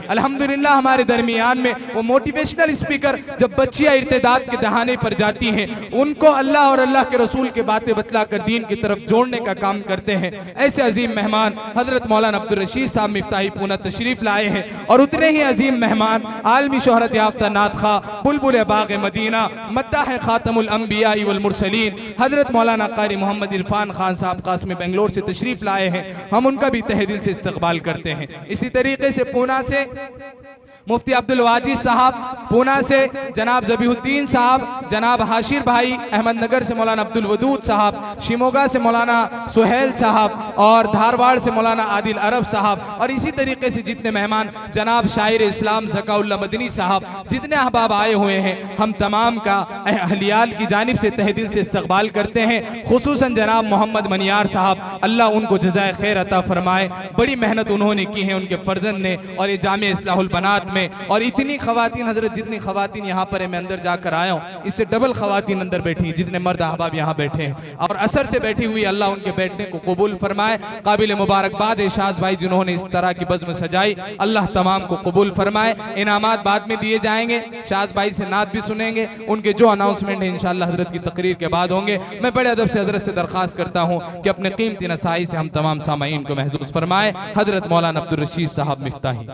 अल्हम्दुलिल्लाह हमारे दरमियान में वो मोटिवेशनल स्पीकर जब बच्चियां इर्तिदाद के दहाने पर जाती हैं, उनको अल्लाह और अल्लाह के रसूल की बातें बतला कर दीन की तरफ जोड़ने का काम करते हैं। ऐसे अजीम मेहमान हजरत मौलाना अब्दुल रशीद साहब मिफ्ताही पूना तशरीफ लाए हैं, और उतने ही अजीम मेहमान आलमी शोहरत याफ्ता नात खा बुलबुल बाग मदीना मद्दाह खातमुल अंबिया वल मुरसलीन हजरत मौलाना कारी मोहम्मद इरफान खान साहब कासमी बेंगलोर से तशरीफ लाए हैं। हम उनका भी तहे दिल से इस्तकबाल करते हैं। इसी तरीके से पूना से मुफ्ती अब्दुल वाजिद साहब, पूना से जनाब ज़बीहुद्दीन साहब, जनाब हाशिर भाई, अहमदनगर से मौलाना अब्दुल वदूद साहब, शिमोगा से मौलाना सुहेल साहब, और धारवाड़ से मौलाना आदिल अरब साहब, और इसी तरीके से जितने मेहमान जनाब शायर इस्लाम ज़काउल्लाह मदनी साहब, जितने अहबाब आए हुए हैं, हम तमाम का अहलियाल की जानिब से तहे दिल से इस्तकबाल करते हैं। खुसूसन जनाब मोहम्मद मनियार साहब, अल्लाह उनको जज़ाए खैर अता फरमाए। बड़ी मेहनत उन्होंने की है, उनके फर्जंद ने, और ये जामे इस्लाहुल बनात में, और इतनी खवातीन हजरत, जितनी खवातीन यहाँ पर है, मैं अंदर जाकर आया हूँ, इससे डबल खवातीन अंदर बैठी हैं, जितने मर्द अहबाब यहाँ बैठे हैं, और असर से बैठी हुई, अल्लाह उनके बैठने को कबूल फरमाए। काबिल मुबारकबाद है शाज भाई जिन्होंने इस तरह की बज़्म सजाई, अल्लाह तमाम को कबूल फरमाए। इनामात बाद में दिए जाएंगे, शाज भाई से नात भी सुनेंगे, उनके जो अनाउंसमेंट है इंशाअल्लाह हजरत की तकरीर के बाद होंगे। मैं बड़े अदब से हजरत से दरख्वास्त करता हूँ कि अपने कीमती नसाई से हम तमाम सामाईन को महसूस फरमाए। हजरत मौलाना अब्दुल रशीद साहब मिफ्ताही।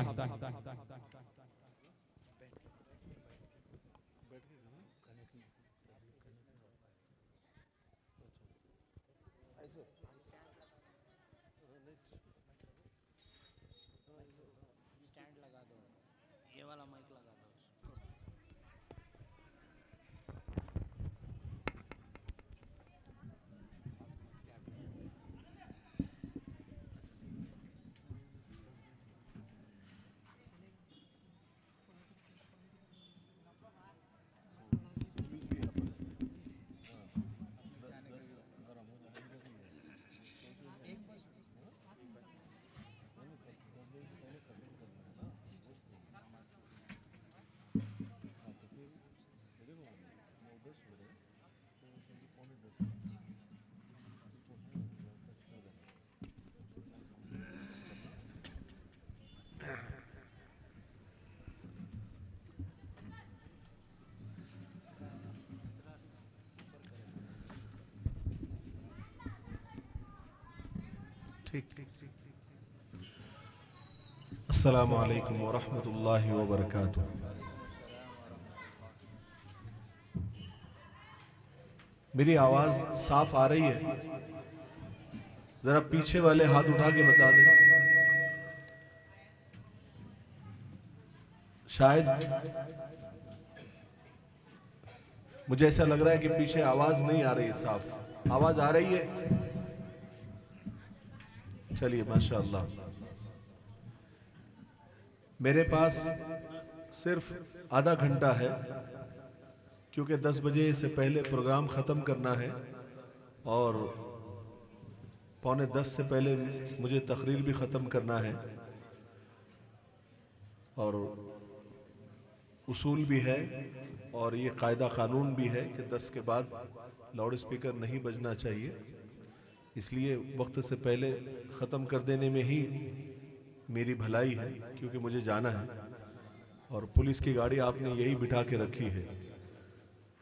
अस्सलामु अलैकुम वरहमतुल्लाहि वबरकातुह। मेरी आवाज साफ आ रही है? जरा पीछे वाले हाथ उठा के बता दें। शायद मुझे ऐसा लग रहा है कि पीछे आवाज नहीं आ रही है साफ। आवाज आ रही है? चलिए माशाअल्लाह। मेरे पास सिर्फ आधा घंटा है, क्योंकि 10 बजे से पहले प्रोग्राम ख़त्म करना है, और 9:45 से पहले मुझे तकरीर भी ख़त्म करना है, और उसूल भी है, और ये कायदा कानून भी है कि 10 के बाद लाउड स्पीकर नहीं बजना चाहिए। इसलिए वक्त से पहले ख़त्म कर देने में ही मेरी भलाई है, क्योंकि मुझे जाना है, और पुलिस की गाड़ी आपने यही बिठा के रखी है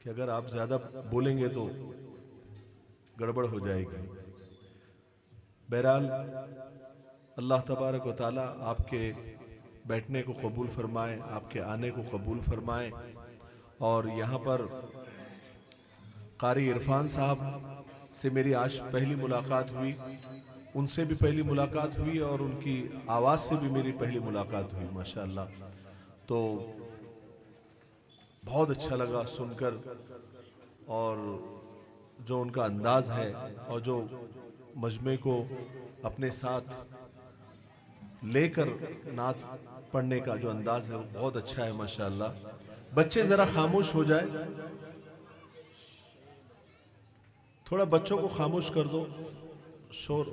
कि अगर आप ज़्यादा बोलेंगे तो गड़बड़ हो जाएगी। बहरहाल अल्लाह तबारक व तआला आपके बैठने को कबूल फरमाए, आपके आने को कबूल फरमाए। और यहाँ पर कारी इरफान साहब से मेरी आज पहली मुलाकात हुई, उनसे भी पहली मुलाकात हुई, और उनकी आवाज़ से भी मेरी पहली मुलाकात हुई माशाअल्लाह। तो बहुत अच्छा लगा सुनकर, और जो उनका अंदाज़ है और जो मजमे को अपने साथ लेकर नात पढ़ने का जो अंदाज़ है वो बहुत अच्छा है माशाअल्लाह। बच्चे ज़रा खामोश हो जाए, थोड़ा बच्चों को खामोश कर दो, शोर।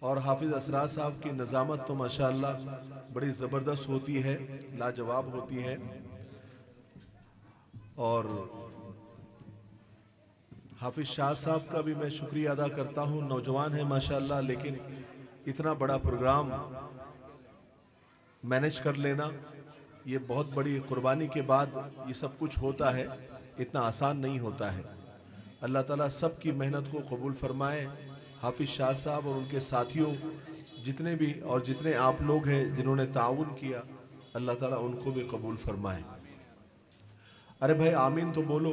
और हाफिज असरार साहब की नज़ामत तो माशाअल्लाह बड़ी ज़बरदस्त होती है, लाजवाब होती है। और हाफिज शाह साहब का भी मैं शुक्रिया अदा करता हूँ, नौजवान है माशाअल्लाह, लेकिन इतना बड़ा प्रोग्राम मैनेज कर लेना, ये बहुत बड़ी कुर्बानी के बाद ये सब कुछ होता है, इतना आसान नहीं होता है। अल्लाह ताला सब की मेहनत को कबूल फरमाए। हाफिज़ शाह साहब और उनके साथियों जितने भी और जितने आप लोग हैं जिन्होंने ताउन किया, अल्लाह ताला उनको भी कबूल फरमाए। अरे भाई आमीन तो बोलो।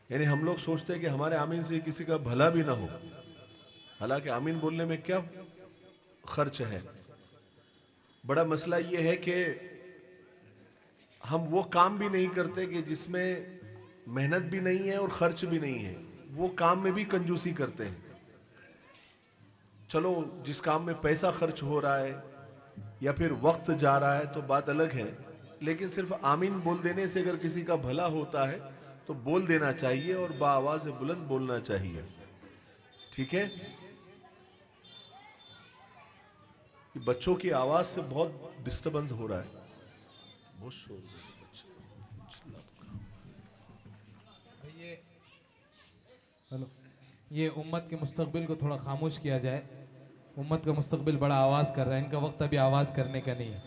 यानी हम लोग सोचते हैं कि हमारे आमीन से किसी का भला भी ना हो, हालांकि आमीन बोलने में क्या खर्च है। बड़ा मसला ये है कि हम वो काम भी नहीं करते कि जिसमें मेहनत भी नहीं है और खर्च भी नहीं है, वो काम में भी कंजूसी करते हैं। चलो जिस काम में पैसा खर्च हो रहा है या फिर वक्त जा रहा है तो बात अलग है, लेकिन सिर्फ आमीन बोल देने से अगर किसी का भला होता है तो बोल देना चाहिए और बाआवाज़ बुलंद बोलना चाहिए। ठीक है? बच्चों की आवाज से बहुत डिस्टरबेंस हो रहा है, बहुत शोर। ये उम्मत के मुस्तकबिल को थोड़ा खामोश किया जाए। उम्मत का मुस्तकबिल बड़ा आवाज़ कर रहा है, इनका वक्त अभी आवाज़ करने का नहीं है।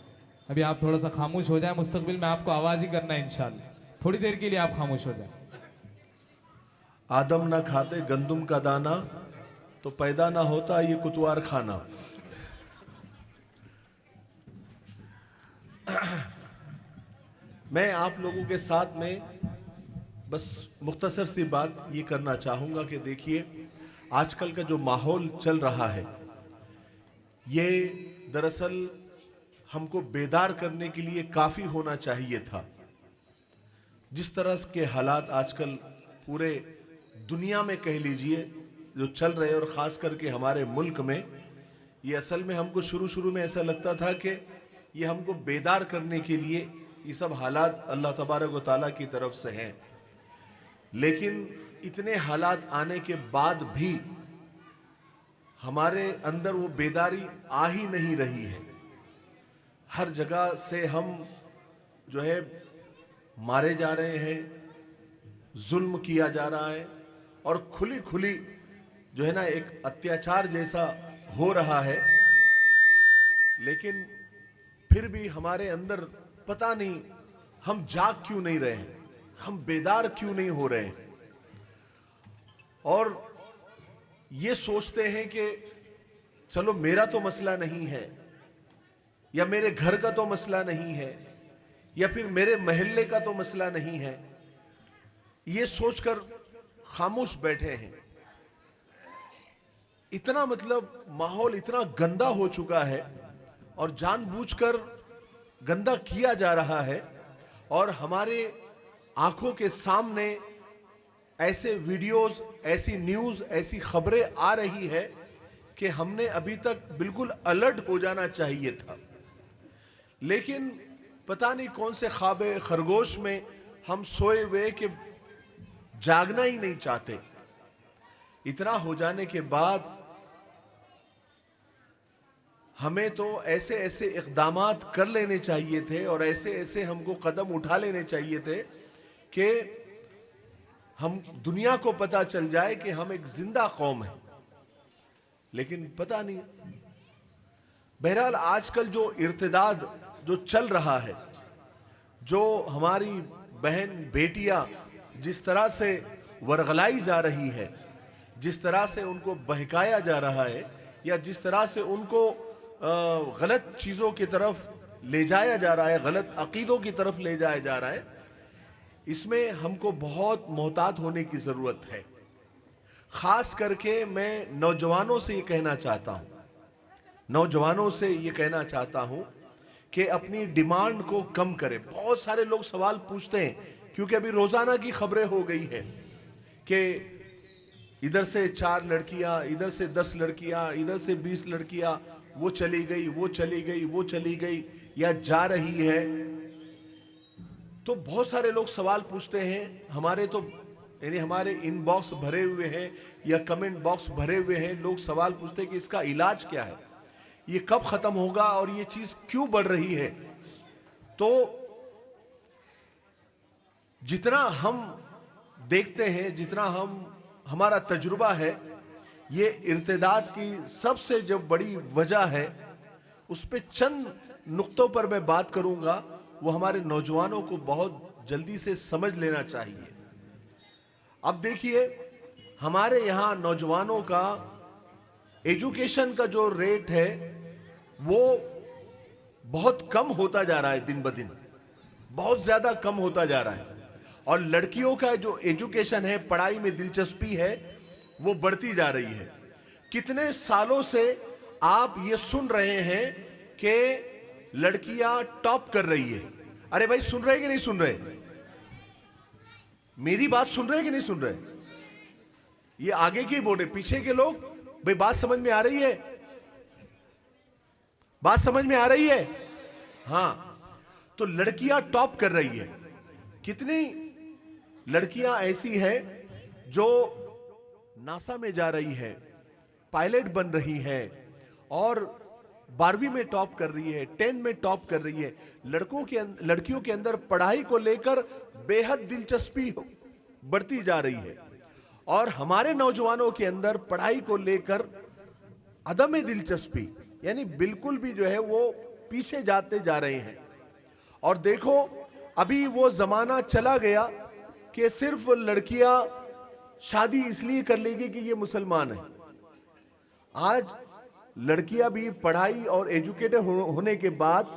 अभी आप थोड़ा सा खामोश हो जाए, मुस्तकबिल में आपको आवाज़ ही करना है इंशाल्लाह। थोड़ी देर के लिए आप खामोश हो जाए। आदम ना खाते गंदुम का दाना तो पैदा ना होता ये कुतवार खाना। मैं आप लोगों के साथ में बस मुख्तसर सी बात ये करना चाहूँगा कि देखिए आजकल का जो माहौल चल रहा है ये दरअसल हमको बेदार करने के लिए काफ़ी होना चाहिए था। जिस तरह के हालात आजकल पूरे दुनिया में कह लीजिए जो चल रहे हैं और ख़ास करके हमारे मुल्क में, ये असल में हमको शुरू में ऐसा लगता था कि ये हमको बेदार करने के लिए ये सब हालात अल्लाह तबारक व तआला की तरफ से हैं। लेकिन इतने हालात आने के बाद भी हमारे अंदर वो बेदारी आ ही नहीं रही है। हर जगह से हम जो है मारे जा रहे हैं, जुल्म किया जा रहा है और खुली खुली जो है ना एक अत्याचार जैसा हो रहा है। लेकिन फिर भी हमारे अंदर पता नहीं हम जाग क्यों नहीं रहे हैं, हम बेदार क्यों नहीं हो रहे हैं और ये सोचते हैं कि चलो मेरा तो मसला नहीं है या मेरे घर का तो मसला नहीं है या फिर मेरे महल्ले का तो मसला नहीं है, ये सोचकर खामोश बैठे हैं। इतना मतलब माहौल इतना गंदा हो चुका है और जानबूझकर गंदा किया जा रहा है और हमारे आंखों के सामने ऐसे वीडियोस, ऐसी न्यूज़, ऐसी खबरें आ रही है कि हमने अभी तक बिल्कुल अलर्ट हो जाना चाहिए था। लेकिन पता नहीं कौन से ख्वाबे खरगोश में हम सोए हुए कि जागना ही नहीं चाहते। इतना हो जाने के बाद हमें तो ऐसे ऐसे इक़दामात कर लेने चाहिए थे और ऐसे ऐसे हमको कदम उठा लेने चाहिए थे कि हम दुनिया को पता चल जाए कि हम एक जिंदा कौम है। लेकिन पता नहीं। बहरहाल आजकल जो इर्तिदाद जो चल रहा है, जो हमारी बहन बेटियां जिस तरह से वरगलाई जा रही है, जिस तरह से उनको बहकाया जा रहा है या जिस तरह से उनको गलत चीज़ों की तरफ ले जाया जा रहा है, गलत अकीदों की तरफ ले जाया जा रहा है, इसमें हमको बहुत मोहतात होने की ज़रूरत है। ख़ास करके मैं नौजवानों से ये कहना चाहता हूँ, नौजवानों से ये कहना चाहता हूँ कि अपनी डिमांड को कम करें। बहुत सारे लोग सवाल पूछते हैं क्योंकि अभी रोज़ाना की खबरें हो गई है कि इधर से 4 लड़कियां, इधर से 10 लड़कियां, इधर से 20 लड़कियां, वो चली गई, वो चली गई, वो चली गई या जा रही है। तो बहुत सारे लोग सवाल पूछते हैं। हमारे तो यानी हमारे इनबॉक्स भरे हुए हैं या कमेंट बॉक्स भरे हुए हैं। लोग सवाल पूछते हैं कि इसका इलाज क्या है, ये कब खत्म होगा और ये चीज क्यों बढ़ रही है। तो जितना हम देखते हैं, जितना हमारा तजुर्बा है, ये इर्तिदाद की सबसे जो बड़ी वजह है उस पे चंद नुक्तों पर मैं बात करूंगा, वो हमारे नौजवानों को बहुत जल्दी से समझ लेना चाहिए। अब देखिए, हमारे यहाँ नौजवानों का एजुकेशन का जो रेट है वो बहुत कम होता जा रहा है, दिन ब दिन बहुत ज्यादा कम होता जा रहा है। और लड़कियों का जो एजुकेशन है, पढ़ाई में दिलचस्पी है, वो बढ़ती जा रही है। कितने सालों से आप ये सुन रहे हैं कि लड़कियां टॉप कर रही है। अरे भाई, सुन रहे कि नहीं सुन रहे? मेरी बात सुन रहे कि नहीं सुन रहे? ये आगे की बोर्ड है, पीछे के लोग, भाई बात समझ में आ रही है? बात समझ में आ रही है? हाँ, तो लड़कियां टॉप कर रही है। कितनी लड़कियां ऐसी हैं जो नासा में जा रही है, पायलट बन रही है, और 12वीं में टॉप कर रही है, 10 में टॉप कर रही है। लड़कियों के अंदर पढ़ाई को लेकर बेहद दिलचस्पी बढ़ती जा रही है, और हमारे नौजवानों के अंदर पढ़ाई को लेकर अदम दिलचस्पी, यानी बिल्कुल भी जो है वो पीछे जाते जा रहे हैं। और देखो, अभी वो जमाना चला गया कि सिर्फ लड़कियां शादी इसलिए कर लेगी कि ये मुसलमान है। आज लड़कियां भी पढ़ाई और एजुकेटेड होने के बाद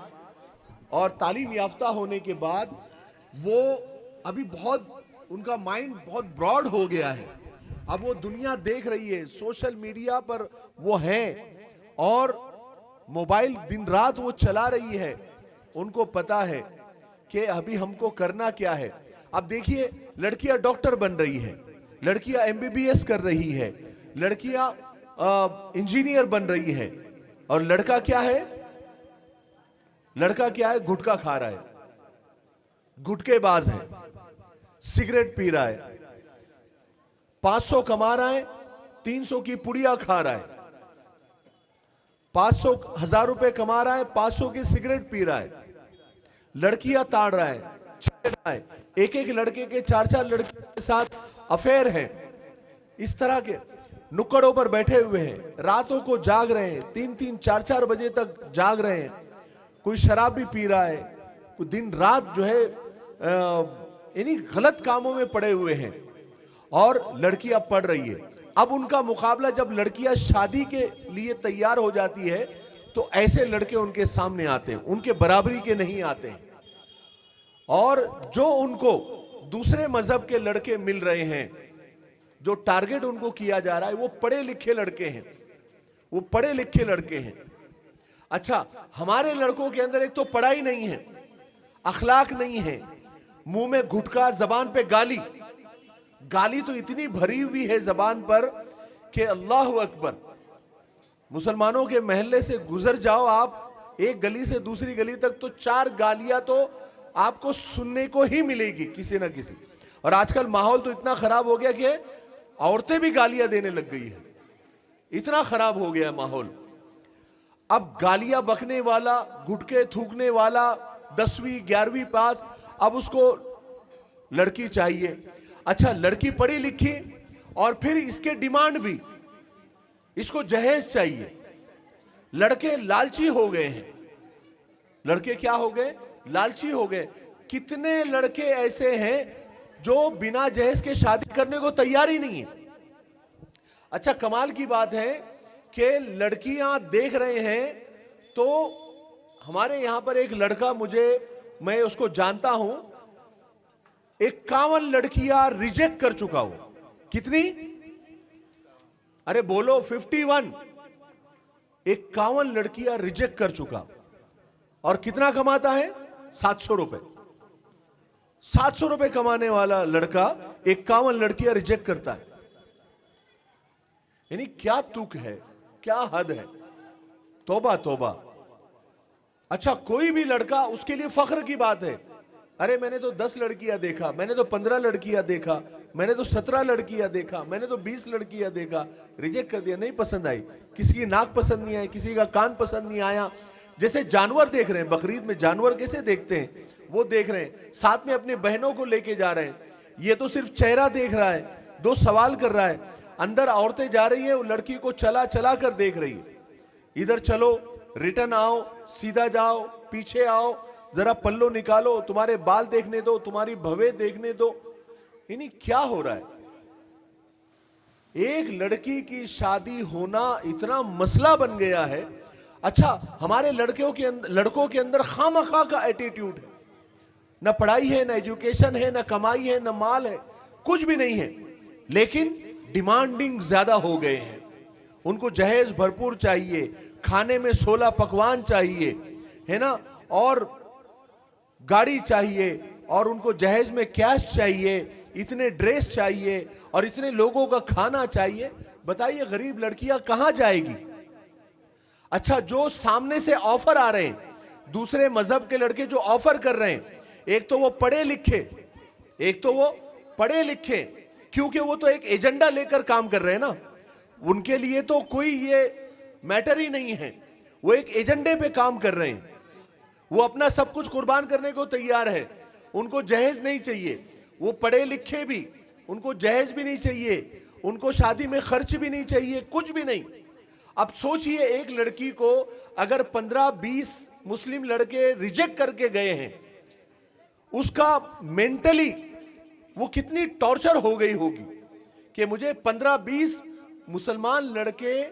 और तालीम याफ्ता होने के बाद वो अभी बहुत, उनका माइंड बहुत ब्रॉड हो गया है। अब वो दुनिया देख रही है, सोशल मीडिया पर वो हैं, और मोबाइल दिन रात वो चला रही है। उनको पता है कि अभी हमको करना क्या है। अब देखिए, लड़कियां डॉक्टर बन रही है, लड़कियां MBBS कर रही है, लड़कियां इंजीनियर बन रही है, और लड़का क्या है? लड़का क्या है? गुटखा खा रहा है, गुटकेबाज है, सिगरेट पी रहा है, 500 कमा रहा है, 300 की पुड़िया खा रहा है, 500,000 रुपए कमा रहा है, 500 की सिगरेट पी रहा है, लड़कियां ताड़ रहा है, छेड़ रहा है, एक एक लड़के के 4-4 लड़कियों के साथ अफेयर है। इस तरह के नुक्कड़ों पर बैठे हुए हैं, रातों को जाग रहे हैं, 3-3, 4-4 बजे तक जाग रहे हैं। कोई शराब भी पी रहा है, कोई दिन रात जो है इन्हीं गलत कामों में पड़े हुए हैं, और लड़कियां पढ़ रही है। अब उनका मुकाबला, जब लड़कियां शादी के लिए तैयार हो जाती है, तो ऐसे लड़के उनके सामने आते हैं, उनके बराबरी के नहीं आते हैं। और जो उनको दूसरे मजहब के लड़के मिल रहे हैं, जो टारगेट उनको किया जा रहा है, वो पढ़े लिखे लड़के हैं, वो पढ़े लिखे लड़के हैं। अच्छा, हमारे लड़कों के अंदर एक तो पढ़ाई नहीं है, अखलाक नहीं है, मुंह में गुटखा, जबान पे गाली, गाली तो इतनी भरी हुई है जबान पर कि अल्लाह अकबर। मुसलमानों के महल्ले से गुजर जाओ आप, एक गली से दूसरी गली तक, तो 4 गालियां तो आपको सुनने को ही मिलेगी किसी ना किसी। और आजकल माहौल तो इतना खराब हो गया कि औरतें भी गालियां देने लग गई है, इतना खराब हो गया माहौल। अब गालियां बकने वाला, गुटके थूकने वाला, 10वीं 11वीं पास, अब उसको लड़की चाहिए। अच्छा, लड़की पढ़ी लिखी, और फिर इसके डिमांड भी, इसको जहेज चाहिए। लड़के लालची हो गए हैं, लड़के क्या हो गए? लालची हो गए। कितने लड़के ऐसे हैं जो बिना जहेज के शादी करने को तैयार ही नहीं है। अच्छा, कमाल की बात है कि लड़कियां देख रहे हैं, तो हमारे यहां पर एक लड़का, मैं उसको जानता हूं, 51 लड़कियां रिजेक्ट कर चुका हूं। कितनी? अरे बोलो, 51। 51 लड़कियां रिजेक्ट कर चुका। और कितना कमाता है? 700 रुपए। 700 रुपए कमाने वाला लड़का 51 लड़कियां रिजेक्ट करता है। यानी क्या तुक है, क्या हद है। तौबा तौबा। अच्छा, कोई भी लड़का, उसके लिए फख्र की बात है, अरे मैंने तो 10 लड़कियां देखा, मैंने तो 15 लड़कियां देखा, मैंने तो 17 लड़कियां देखा, मैंने तो 20 लड़कियां देखा, रिजेक्ट कर दिया, नहीं पसंद आई। किसी की नाक पसंद नहीं आई, किसी का कान पसंद नहीं आया। जैसे जानवर देख रहे हैं, बकरीद में जानवर कैसे देखते हैं, वो देख रहे हैं, साथ में अपनी बहनों को लेके जा रहे हैं। ये तो सिर्फ चेहरा देख रहा है, 2 सवाल कर रहा है। अंदर औरतें जा रही है, वो लड़की को चला चला कर देख रही है, इधर चलो रिटर्न आओ, सीधा जाओ, पीछे आओ, जरा पल्लो निकालो, तुम्हारे बाल देखने दो, तुम्हारी भवें देखने दो। यानी क्या हो रहा है? एक लड़की की शादी होना इतना मसला बन गया है। अच्छा, हमारे लड़कों के अंदर खामखा का एटीट्यूड है, ना पढ़ाई है, ना एजुकेशन है, ना कमाई है, ना माल है, कुछ भी नहीं है, लेकिन डिमांडिंग ज्यादा हो गए हैं। उनको जहेज भरपूर चाहिए, खाने में 16 पकवान चाहिए, है ना, और गाड़ी चाहिए, और उनको जहेज में कैश चाहिए, इतने ड्रेस चाहिए, और इतने लोगों का खाना चाहिए। बताइए गरीब लड़कियां कहां जाएगी? अच्छा, जो सामने से ऑफर आ रहे हैं, दूसरे मजहब के लड़के जो ऑफर कर रहे हैं, एक तो वो पढ़े लिखे, क्योंकि वो तो एक एजेंडा लेकर काम कर रहे हैं ना, उनके लिए तो कोई ये मैटर ही नहीं है, वो एक एजेंडे पे काम कर रहे हैं, वो अपना सब कुछ कुर्बान करने को तैयार है, उनको जहेज नहीं चाहिए। वो पढ़े लिखे भी, उनको जहेज भी नहीं चाहिए, उनको शादी में खर्च भी नहीं चाहिए, कुछ भी नहीं। अब सोचिए, एक लड़की को अगर 15-20 मुस्लिम लड़के रिजेक्ट करके गए हैं, उसका मेंटली वो कितनी टॉर्चर हो गई होगी कि मुझे 15-20 मुसलमान लड़के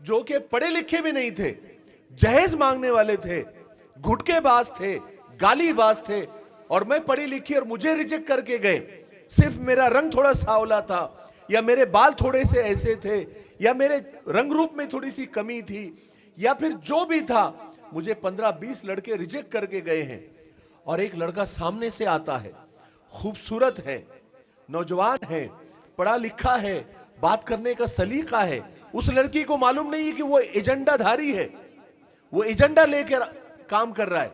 जो कि पढ़े लिखे भी नहीं थे, जहेज मांगने वाले थे, घुटकेबाज थे, गालीबाज थे, और मैं पढ़ी लिखी और मुझे रिजेक्ट करके गए। सिर्फ मेरा रंग थोड़ा सावला था, या मेरे बाल थोड़े से ऐसे थे, या मेरे रंग रूप में थोड़ी सी कमी थी, या फिर जो भी था, मुझे 15-20 लड़के रिजेक्ट करके गए हैं। और एक लड़का सामने से आता है, खूबसूरत है, नौजवान है, पढ़ा लिखा है, बात करने का सलीका है। उस लड़की को मालूम नहीं है कि वो एजेंडाधारी है, वो एजेंडा लेकर काम कर रहा है,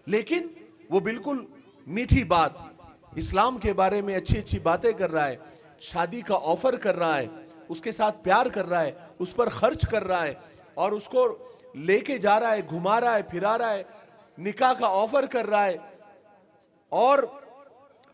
लेकिन वो बिल्कुल मीठी बात, इस्लाम के बारे में अच्छी अच्छी बातें कर रहा है, शादी का ऑफर कर रहा है, उसके साथ प्यार कर रहा है, उस पर खर्च कर रहा है, और उसको लेके जा रहा है, घुमा रहा है, फिरा रहा है, निकाह का ऑफर कर रहा है, और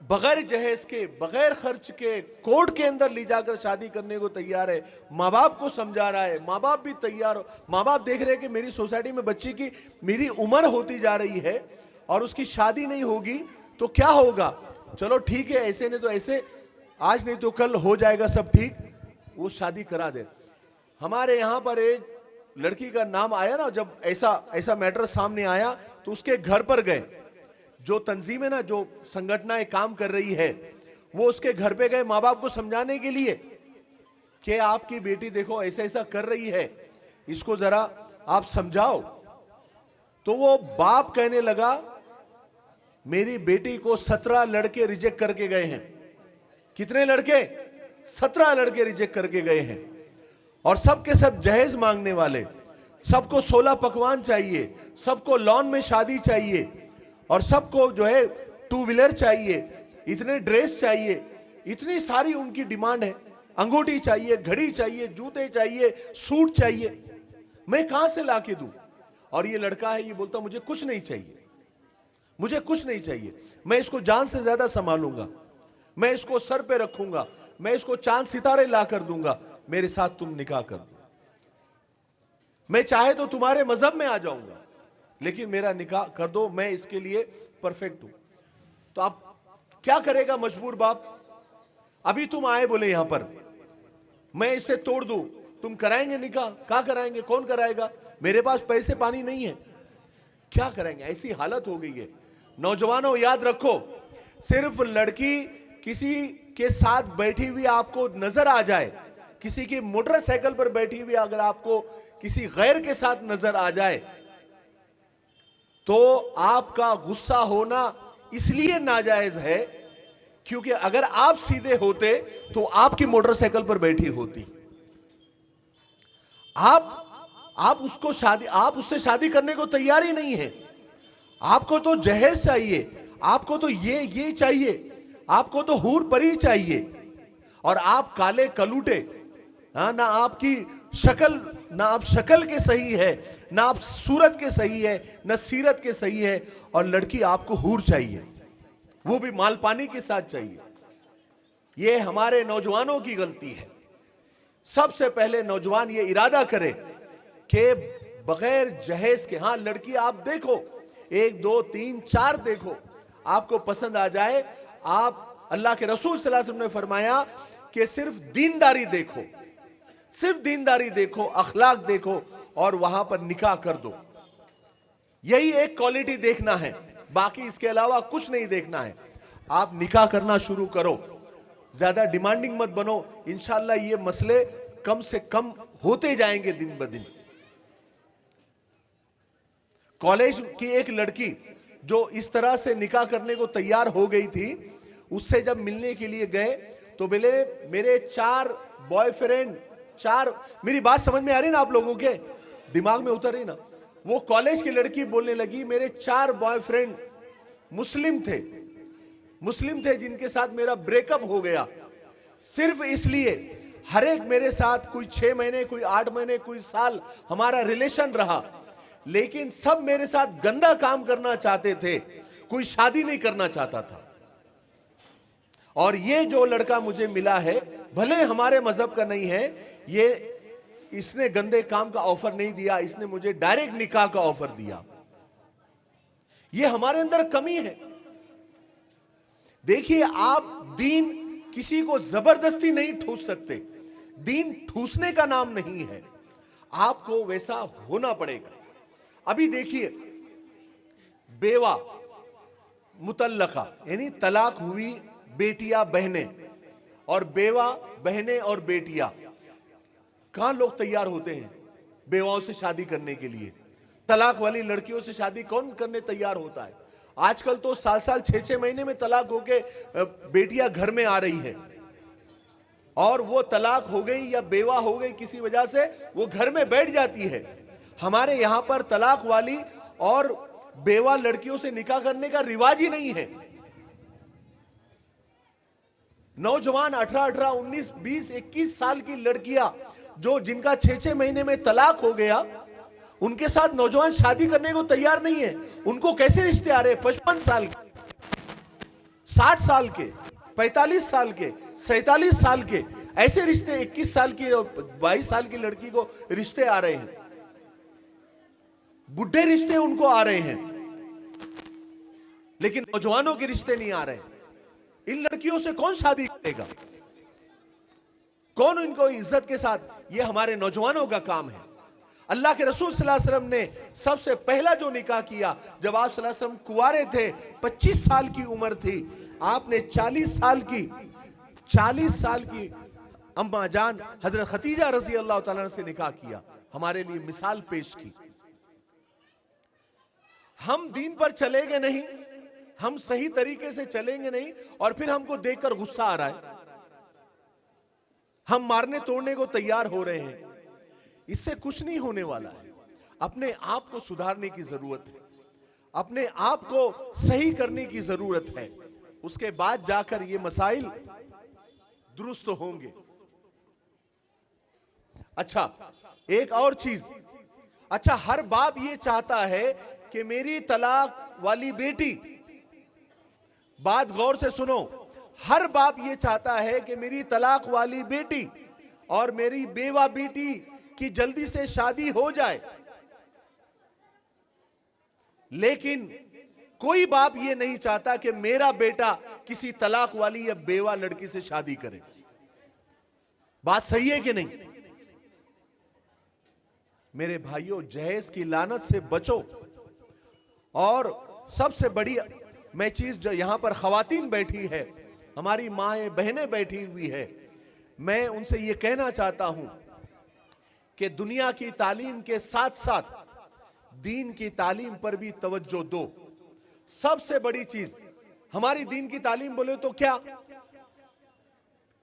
बगैर जहेज के, बगैर खर्च के कोर्ट के अंदर ले जाकर शादी करने को तैयार है। माँ बाप को समझा रहा है, माँ बाप भी तैयार हो, माँ बाप देख रहे हैं कि मेरी सोसाइटी में बच्ची की मेरी उम्र होती जा रही है और उसकी शादी नहीं होगी तो क्या होगा, चलो ठीक है, ऐसे नहीं तो ऐसे, आज नहीं तो कल हो जाएगा सब ठीक, वो शादी करा दे। हमारे यहाँ पर एक लड़की का नाम आया ना, जब ऐसा मैटर सामने आया तो उसके घर पर गए, जो तंजीम है ना, जो संगठनाएं काम कर रही है, वो उसके घर पे गए माँ बाप को समझाने के लिए कि आपकी बेटी देखो ऐसा ऐसा कर रही है, इसको जरा आप समझाओ। तो वो बाप कहने लगा, मेरी बेटी को 17 लड़के रिजेक्ट करके गए हैं। कितने लड़के? 17 लड़के रिजेक्ट करके गए हैं, और सब के सब जहेज मांगने वाले, सबको 16 पकवान चाहिए, सबको लॉन में शादी चाहिए, और सबको जो है 2 व्हीलर चाहिए, इतने ड्रेस चाहिए, इतनी सारी उनकी डिमांड है, अंगूठी चाहिए, घड़ी चाहिए, जूते चाहिए, सूट चाहिए। मैं कहां से लाके दूं? और ये लड़का है, ये बोलता मुझे कुछ नहीं चाहिए, मुझे कुछ नहीं चाहिए, मैं इसको जान से ज्यादा संभालूंगा, मैं इसको सर पे रखूंगा, मैं इसको चांद सितारे ला कर दूंगा, मेरे साथ तुम निकाह कर दो, मैं चाहे तो तुम्हारे मजहब में आ जाऊंगा, लेकिन मेरा निकाह कर दो, मैं इसके लिए परफेक्ट हूं। तो आप क्या करेगा मजबूर बाप? अभी तुम आए बोले यहां पर, मैं इसे तोड़ दूं, तुम कराएंगे निकाह? क्या कराएंगे? कौन कराएगा? मेरे पास पैसे पानी नहीं है, क्या करेंगे? ऐसी हालत हो गई है। नौजवानों याद रखो, सिर्फ लड़की किसी के साथ बैठी हुई आपको नजर आ जाए, किसी की मोटरसाइकिल पर बैठी हुई अगर आपको किसी गैर के साथ नजर आ जाए, तो आपका गुस्सा होना इसलिए नाजायज है क्योंकि अगर आप सीधे होते तो आपकी मोटरसाइकिल पर बैठी होती। आप उससे शादी करने को तैयार ही नहीं है। आपको तो जहेज चाहिए, आपको तो ये चाहिए, आपको तो हूर परी चाहिए, और आप काले कलूटे, ना आपकी शक्ल, ना आप शक्ल के सही है, ना आप सूरत के सही है, ना सीरत के सही है, और लड़की आपको हूर चाहिए, वो भी माल पानी के साथ चाहिए। ये हमारे नौजवानों की गलती है। सबसे पहले नौजवान ये इरादा करे कि बगैर जहेज के। हाँ, लड़की आप देखो, 1 2 3 4 देखो, आपको पसंद आ जाए। आप, अल्लाह के रसूल सल्लल्लाहु अलैहि वसल्लम ने फरमाया कि सिर्फ दीनदारी देखो, सिर्फ दीनदारी देखो, अखलाक देखो और वहां पर निकाह कर दो। यही एक क्वालिटी देखना है, बाकी इसके अलावा कुछ नहीं देखना है। आप निकाह करना शुरू करो, ज्यादा डिमांडिंग मत बनो, इंशाअल्लाह ये मसले कम से कम होते जाएंगे दिन ब दिन। कॉलेज की एक लड़की जो इस तरह से निकाह करने को तैयार हो गई थी, उससे जब मिलने के लिए गए तो बोले मेरे 4 बॉयफ्रेंड, 4, मेरी बात समझ में आ रही ना आप लोगों के, दिमाग में उतर रही ना? वो कॉलेज की लड़की बोलने लगी मेरे 4 बॉयफ्रेंड मुस्लिम थे जिनके साथ मेरा ब्रेकअप हो गया, सिर्फ इसलिए हर एक मेरे साथ कोई 6 महीने, कोई 8 महीने, कोई साल हमारा रिलेशन रहा, लेकिन सब मेरे साथ गंदा काम करना चाहते थे, कोई शादी नहीं करना चाहता था। और ये जो लड़का मुझे मिला है, भले हमारे मजहब का नहीं है, इसने गंदे काम का ऑफर नहीं दिया, इसने मुझे डायरेक्ट निकाह का ऑफर दिया। ये हमारे अंदर कमी है। देखिए, आप दीन किसी को जबरदस्ती नहीं ठूस सकते, दीन ठूसने का नाम नहीं है, आपको वैसा होना पड़ेगा। अभी देखिए, बेवा, मुतल्लका यानी तलाक हुई बेटियां बहनें, और बेवा बहनें और बेटियां, कहां लोग तैयार होते हैं बेवाओं से शादी करने के लिए? तलाक वाली लड़कियों से शादी कौन करने तैयार होता है? आजकल तो साल 6 महीने में तलाक होके बेटियां घर में आ रही है, और वो तलाक हो गई या बेवा हो गई किसी वजह से, वो घर में बैठ जाती है। हमारे यहां पर तलाक वाली और बेवा लड़कियों से निकाह करने का रिवाज ही नहीं है। नौजवान 18, 19, 20, 21 साल की लड़कियां जो जिनका 6 महीने में तलाक हो गया, उनके साथ नौजवान शादी करने को तैयार नहीं है। उनको कैसे रिश्ते आ रहे हैं? 55 साल के, 60 साल के, 45 साल के, 47 साल के, ऐसे रिश्ते 21 साल की और 22 साल की लड़की को रिश्ते आ रहे हैं, बुढ़े रिश्ते उनको आ रहे हैं, लेकिन नौजवानों के रिश्ते नहीं आ रहे। इन लड़कियों से कौन शादी करेगा? कौन इनको इज्जत के साथ? ये हमारे नौजवानों का काम है। अल्लाह के रसूल सल्लल्लाहु अलैहि वसल्लम ने सबसे पहला जो निकाह किया, जब आप सल्लल्लाहु अलैहि वसल्लम कुंवारे थे, 25 साल की उम्र थी, आपने 40 साल की अम्मा जान हजरत खतीजा रजी अल्लाह तआला से निकाह किया, हमारे लिए मिसाल पेश की। हम दीन पर चलेंगे नहीं, हम सही तरीके से चलेंगे नहीं, और फिर हमको देखकर गुस्सा आ रहा है, हम मारने तोड़ने को तैयार हो रहे हैं। इससे कुछ नहीं होने वाला है। अपने आप को सुधारने की जरूरत है, अपने आप को सही करने की जरूरत है, उसके बाद जाकर ये मसाइल दुरुस्त होंगे। अच्छा, एक और चीज, अच्छा, हर बाप ये चाहता है कि मेरी तलाक वाली बेटी, बात गौर से सुनो, हर बाप ये चाहता है कि मेरी तलाक वाली बेटी और मेरी बेवा बेटी की जल्दी से शादी हो जाए, लेकिन कोई बाप ये नहीं चाहता कि मेरा बेटा किसी तलाक वाली या बेवा लड़की से शादी करे। बात सही है कि नहीं? मेरे भाइयों, जहेज की लानत से बचो। और सबसे बड़ी मैं चीज, जो यहां पर खवातीन बैठी है, हमारी माएं बहनें बैठी हुई है, मैं उनसे यह कहना चाहता हूं कि दुनिया की तालीम के साथ साथ दीन की तालीम पर भी तवज्जो दो। सबसे बड़ी चीज हमारी दीन की तालीम बोले तो क्या?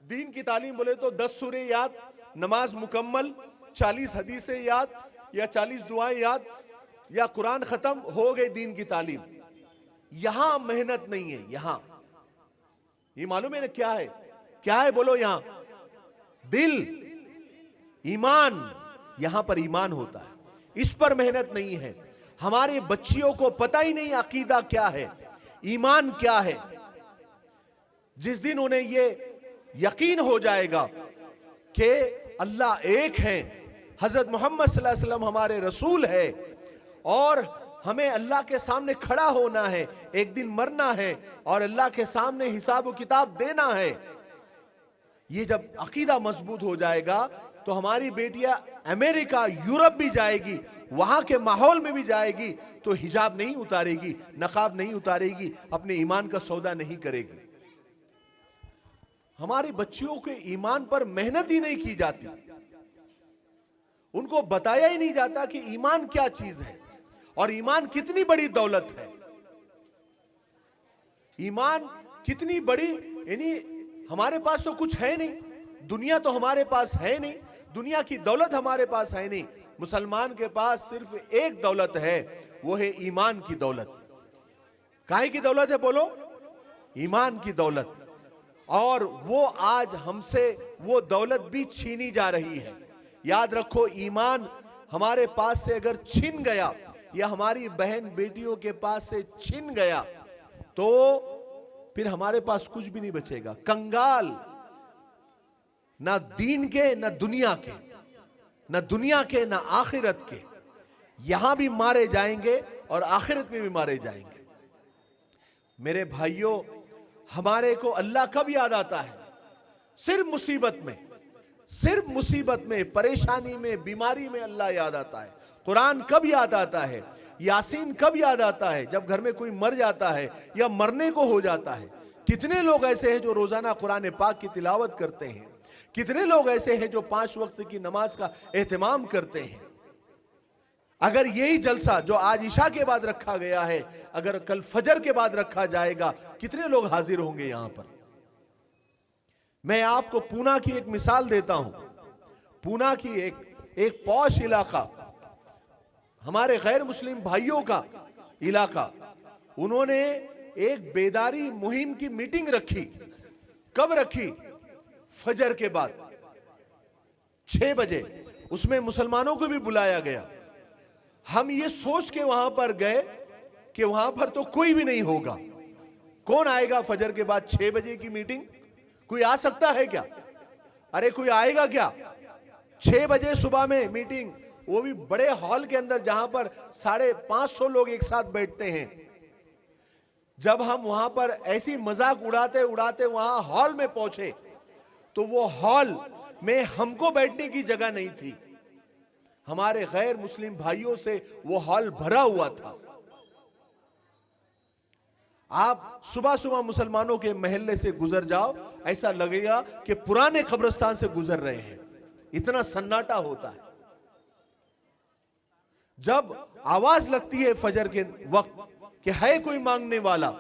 दीन की तालीम बोले तो 10 सूरे याद, नमाज मुकम्मल, 40 हदीसें याद या 40 दुआएं याद या कुरान खत्म, हो गई दीन की तालीम। यहां मेहनत नहीं है। यहां ये मालूम है ना क्या है? क्या है बोलो? यहां दिल, ईमान, यहां पर ईमान होता है, इस पर मेहनत नहीं है। हमारे बच्चियों को पता ही नहीं अकीदा क्या है, ईमान क्या है। जिस दिन उन्हें यह यकीन हो जाएगा कि अल्लाह एक है, हजरत मोहम्मद सल्लल्लाहु अलैहि वसल्लम हमारे रसूल है और हमें अल्लाह के सामने खड़ा होना है, एक दिन मरना है और अल्लाह के सामने हिसाब किताब देना है। ये जब अकीदा मजबूत हो जाएगा तो हमारी बेटियां अमेरिका यूरोप भी जाएगी, वहां के माहौल में भी जाएगी तो हिजाब नहीं उतारेगी, नकाब नहीं उतारेगी, अपने ईमान का सौदा नहीं करेगी। हमारी बच्चियों के ईमान पर मेहनत ही नहीं की जाती, उनको बताया ही नहीं जाता कि ईमान क्या चीज है और ईमान कितनी बड़ी दौलत है। ईमान कितनी बड़ी, यानी हमारे पास तो कुछ है नहीं, दुनिया तो हमारे पास है नहीं, दुनिया की दौलत हमारे पास है नहीं। मुसलमान के पास सिर्फ एक दौलत है, वो है ईमान की दौलत। काहे की दौलत है बोलो? ईमान की दौलत। और वो आज हमसे वो दौलत भी छीनी जा रही है। याद रखो, ईमान हमारे पास से अगर छिन गया या हमारी बहन बेटियों के पास से छिन गया तो फिर हमारे पास कुछ भी नहीं बचेगा। कंगाल, ना दीन के ना दुनिया के, ना दुनिया के ना आखिरत के, यहां भी मारे जाएंगे और आखिरत में भी मारे जाएंगे। मेरे भाइयों, हमारे को अल्लाह कब याद आता है? सिर्फ मुसीबत में, सिर्फ मुसीबत में, परेशानी में, बीमारी में अल्लाह याद आता है। कुरान कब याद आता है? यासीन कब याद आता है? जब घर में कोई मर जाता है या मरने को हो जाता है। कितने लोग ऐसे हैं जो रोजाना कुरान पाक की तिलावत करते हैं? कितने लोग ऐसे हैं जो 5 वक्त की नमाज का एहतमाम करते हैं? अगर यही जलसा जो आज ईशा के बाद रखा गया है, अगर कल फजर के बाद रखा जाएगा, कितने लोग हाजिर होंगे यहां पर? मैं आपको पूना की एक मिसाल देता हूं। पूना की एक पॉश इलाका, हमारे गैर मुस्लिम भाइयों का इलाका, उन्होंने एक बेदारी मुहिम की मीटिंग रखी। कब रखी? फजर के बाद 6 बजे। उसमें मुसलमानों को भी बुलाया गया। हम ये सोच के वहां पर गए कि वहां पर तो कोई भी नहीं होगा। कौन आएगा फजर के बाद 6 बजे की मीटिंग? कोई आ सकता है क्या? अरे कोई आएगा क्या? 6 बजे सुबह में मीटिंग, वो भी बड़े हॉल के अंदर जहां पर 550 लोग एक साथ बैठते हैं। जब हम वहां पर ऐसी मजाक उड़ाते उड़ाते वहां हॉल में पहुंचे तो वो हॉल में हमको बैठने की जगह नहीं थी। हमारे गैर मुस्लिम भाइयों से वो हॉल भरा हुआ था। आप सुबह सुबह मुसलमानों के महल्ले से गुजर जाओ, ऐसा लगेगा कि पुराने कब्रिस्तान से गुजर रहे हैं, इतना सन्नाटा होता है। जब आवाज लगती है फजर के वक्त कि है कोई मांगने वाला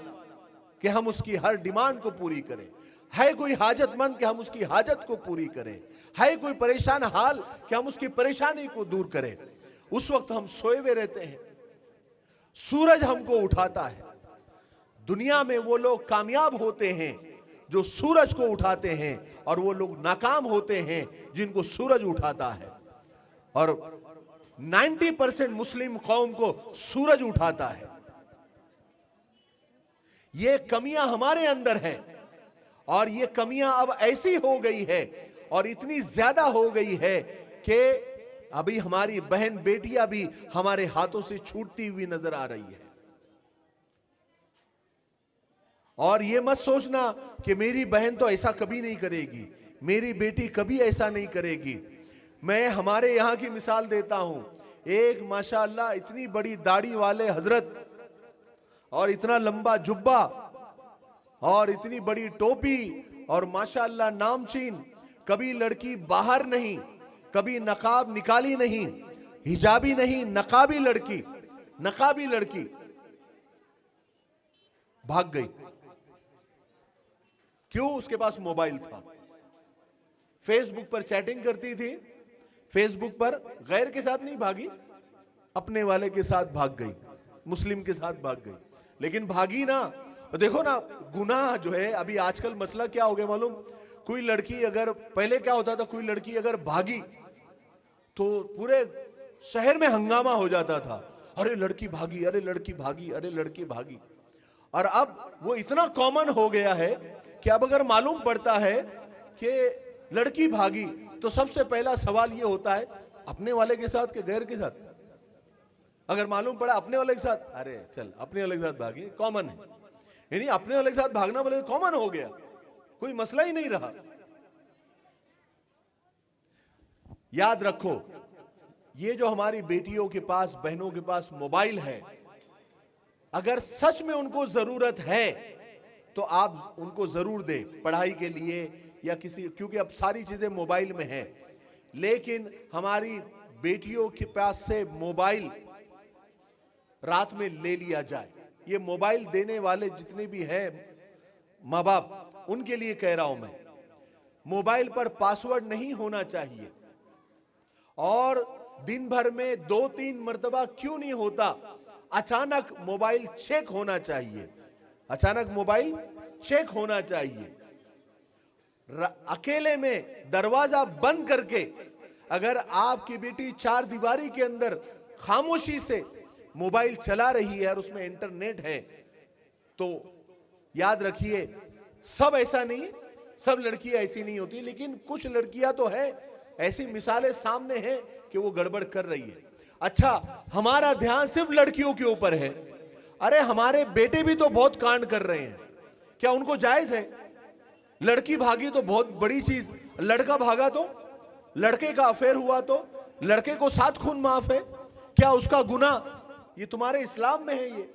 कि हम उसकी हर डिमांड को पूरी करें, है कोई हाजतमंद कि हम उसकी हाजत को पूरी करें, है कोई परेशान हाल कि हम उसकी परेशानी को दूर करें, उस वक्त हम सोए हुए रहते हैं। सूरज हमको उठाता है। दुनिया में वो लोग कामयाब होते हैं जो सूरज को उठाते हैं और वो लोग नाकाम होते हैं जिनको सूरज उठाता है। और 90% मुस्लिम कौम को सूरज उठाता है। ये कमियां हमारे अंदर हैं और ये कमियां अब ऐसी हो गई है और इतनी ज्यादा हो गई है कि अभी हमारी बहन बेटियां भी हमारे हाथों से छूटती हुई नजर आ रही है। और ये मत सोचना कि मेरी बहन तो ऐसा कभी नहीं करेगी, मेरी बेटी कभी ऐसा नहीं करेगी। मैं हमारे यहां की मिसाल देता हूं। एक माशाअल्लाह इतनी बड़ी दाढ़ी वाले हजरत और इतना लंबा जुब्बा और इतनी बड़ी टोपी और माशाअल्लाह नामचीन, कभी लड़की बाहर नहीं, कभी नकाब निकाली नहीं, हिजाबी नहीं, नकाबी लड़की भाग गई। क्यों? उसके पास मोबाइल था, फेसबुक पर चैटिंग करती थी। फेसबुक पर गैर के साथ नहीं भागी, अपने वाले के साथ भाग गई, मुस्लिम के साथ भाग गई। लेकिन भागी ना, तो देखो ना गुनाह जो है। अभी आजकल मसला क्या हो गया मालूम? कोई लड़की अगर, पहले क्या होता था, कोई लड़की अगर भागी तो पूरे शहर में हंगामा हो जाता था, अरे लड़की भागी, अरे लड़की भागी, अरे लड़की भागी। और अब वो इतना कॉमन हो गया है कि अब अगर मालूम पड़ता है कि लड़की भागी तो सबसे पहला सवाल ये होता है अपने वाले के साथ कि गैर के साथ? अगर मालूम पड़ा अपने वाले के साथ, अरे चल अपने वाले के साथ भागे, कॉमन है। यानी अपने वाले के साथ भागना बोले कॉमन हो गया, कोई मसला ही नहीं रहा। याद रखो, ये जो हमारी बेटियों के पास, बहनों के पास मोबाइल है, अगर सच में उनको जरूरत है तो आप उनको जरूर दे पढ़ाई के लिए या किसी, क्योंकि अब सारी चीजें मोबाइल में है। लेकिन हमारी बेटियों के पास से मोबाइल रात में ले लिया जाए, ये मोबाइल देने वाले जितने भी हैं माँ बाप, उनके लिए कह रहा हूं मैं, मोबाइल पर पासवर्ड नहीं होना चाहिए। और दिन भर में 2-3 मर्तबा क्यों नहीं होता, अचानक मोबाइल चेक होना चाहिए, अचानक मोबाइल चेक होना चाहिए। अकेले में दरवाजा बंद करके अगर आपकी बेटी 4 दीवारी के अंदर खामोशी से मोबाइल चला रही है और उसमें इंटरनेट है, तो याद रखिए सब ऐसा नहीं, सब लड़कियां ऐसी नहीं होती, लेकिन कुछ लड़कियां तो है, ऐसी मिसालें सामने हैं कि वो गड़बड़ कर रही है। अच्छा, हमारा ध्यान सिर्फ लड़कियों के ऊपर है, अरे हमारे बेटे भी तो बहुत कांड कर रहे हैं, क्या उनको जायज है? लड़की भागी तो बहुत बड़ी चीज, लड़का भागा तो, लड़के का अफेयर हुआ तो लड़के को 7 खून माफ है, क्या उसका गुनाह? ये तुम्हारे इस्लाम में है ये।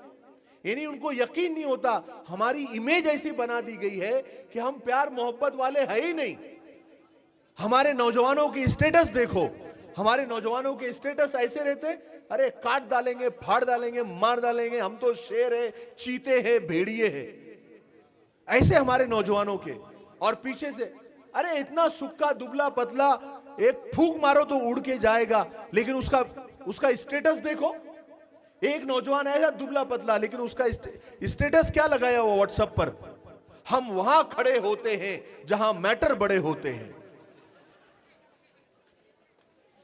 यानी उनको यकीन नहीं होता, हमारी इमेज ऐसी बना दी गई है कि हम प्यार मोहब्बत वाले है ही नहीं। हमारे नौजवानों की स्टेटस देखो, हमारे नौजवानों के स्टेटस ऐसे रहते, अरे काट डालेंगे, फाड़ डालेंगे, मार डालेंगे, हम तो शेर है, चीते हैं, भेड़िए हैं, ऐसे हमारे नौजवानों के। और पीछे से अरे इतना सुक्का दुबला पतला, एक फूंक मारो तो उड़ के जाएगा, लेकिन उसका स्टेटस देखो। एक नौजवान ऐसा दुबला पतला, लेकिन उसका स्टेटस क्या लगाया हुआ व्हाट्सएप पर, हम वहां खड़े होते हैं जहां मैटर बड़े होते हैं।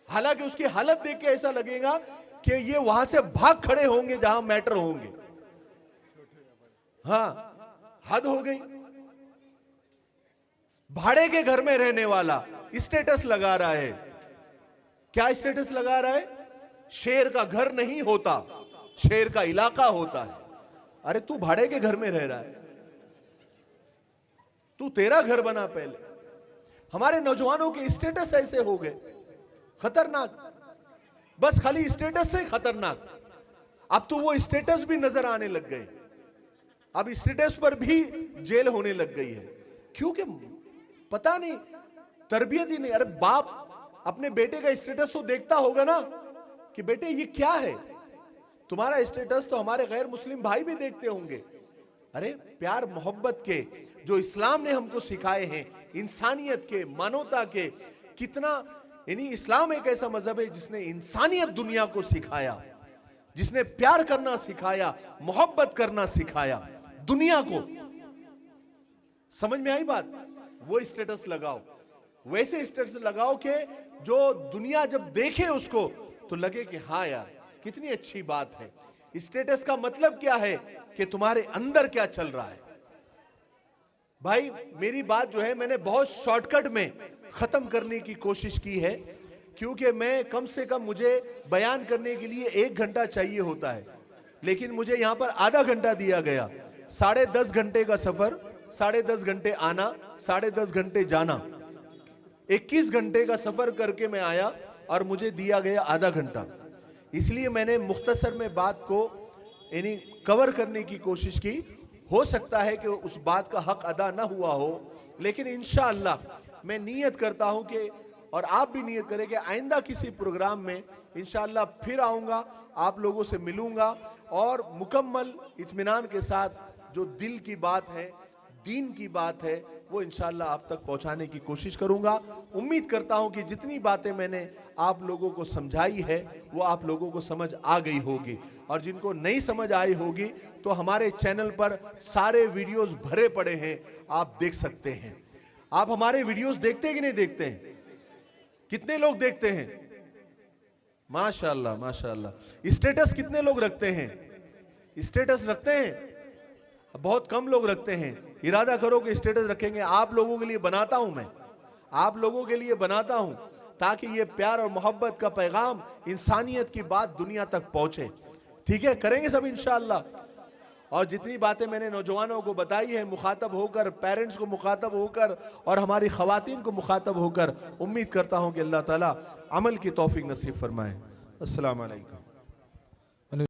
हालांकि उसकी हालत देख के ऐसा लगेगा कि ये वहां से भाग खड़े होंगे जहां मैटर होंगे। हां, हद हो गई। भाड़े के घर में रहने वाला स्टेटस लगा रहा है, क्या स्टेटस लगा रहा है? शेर का घर नहीं होता, शेर का इलाका होता है। अरे तू भाड़े के घर में रह रहा है, तू तेरा घर बना पहले। हमारे नौजवानों के स्टेटस ऐसे हो गए, खतरनाक, बस खाली स्टेटस से खतरनाक। अब तो वो स्टेटस भी नजर आने लग गए, अब स्टेटस पर भी जेल होने लग गई है, क्योंकि पता नहीं, तरबियत ही नहीं। अरे बाप अपने बेटे का स्टेटस तो देखता होगा ना कि बेटे ये क्या है, तुम्हारा स्टेटस तो हमारे गैर मुस्लिम भाई भी देखते होंगे। अरे प्यार मोहब्बत के जो इस्लाम ने हमको सिखाए हैं, इंसानियत के, मानवता के, कितना, यानी इस्लाम एक ऐसा मजहब है जिसने इंसानियत दुनिया को सिखाया, जिसने प्यार करना सिखाया, मोहब्बत करना सिखाया दुनिया को। समझ में आई बात? वो स्टेटस लगाओ, वैसे स्टेटस लगाओ कि जो दुनिया जब देखे उसको तो लगे कि हाँ यार कितनी अच्छी बात है। स्टेटस का मतलब क्या है कि तुम्हारे अंदर क्या चल रहा है। भाई मेरी बात जो है मैंने बहुत शॉर्टकट में खत्म करने की कोशिश की है, क्योंकि मैं कम से कम, मुझे बयान करने के लिए 1 घंटा चाहिए होता है, लेकिन मुझे यहां पर आधा घंटा दिया गया। 10.5 घंटे का सफर, 10.5 घंटे आना, 10.5 घंटे जाना, 21 घंटे का सफर करके मैं आया और मुझे दिया गया आधा घंटा। इसलिए मैंने मुख्तसर में बात को यानी कवर करने की कोशिश की। हो सकता है कि उस बात का हक अदा ना हुआ हो, लेकिन इंशाअल्लाह मैं नियत करता हूं कि, और आप भी नियत करें कि आइंदा किसी प्रोग्राम में इंशाअल्लाह फिर आऊंगा, आप लोगों से मिलूंगा और मुकम्मल इत्मीनान के साथ जो दिल की बात है, दीन की बात है, वो इंशाअल्लाह आप तक पहुंचाने की कोशिश करूंगा। उम्मीद करता हूं कि जितनी बातें मैंने आप लोगों को समझाई है वो आप लोगों को समझ आ गई होगी, और जिनको नहीं समझ आई होगी तो हमारे चैनल पर सारे वीडियोस भरे पड़े हैं, आप देख सकते हैं। आप हमारे वीडियोस देखते हैं कि नहीं देखते हैं? कितने लोग देखते हैं? माशाअल्लाह माशाअल्लाह। स्टेटस कितने लोग रखते हैं? स्टेटस रखते हैं? बहुत कम लोग रखते हैं। इरादा करो कि स्टेटस रखेंगे। आप लोगों के लिए बनाता हूं मैं, आप लोगों के लिए बनाता हूं ताकि ये प्यार और मोहब्बत का पैगाम, इंसानियत की बात दुनिया तक पहुंचे। ठीक है, करेंगे सब इंशाअल्लाह। और जितनी बातें मैंने नौजवानों को बताई है, मुखातब होकर, पेरेंट्स को मुखातब होकर और हमारी ख़वातीन को मुखातब होकर, उम्मीद करता हूँ कि अल्लाह ताला अमल की तौफीक नसीब फरमाए। अस्सलाम वालेकुम।